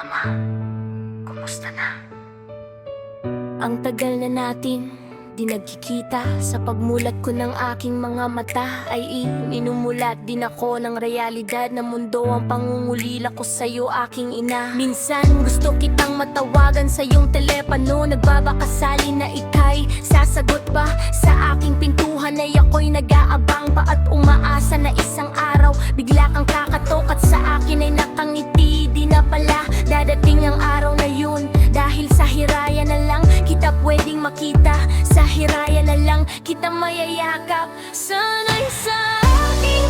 Mama, kumusta na? Ang tagal na natin di nagkikita. Sa pagmulat ko ng aking mga mata ay inumulat din ako ng realidad na mundo ang pangungulila ko sa'yo, aking ina. Minsan gusto kitang matawagan sa iyong telepono, nagbabakasali na ika'y sasagot ba sa aking pintuhan ay ako'y nag-aabang pa at umaasa na isang araw bigla kang kakatok at sa akin ay nakangiti. Di na pala dadating ang araw na yun, dahil sa hiraya na lang kita pwedeng makita, sa hiraya na lang kita mayayakap. Sana'y sa aking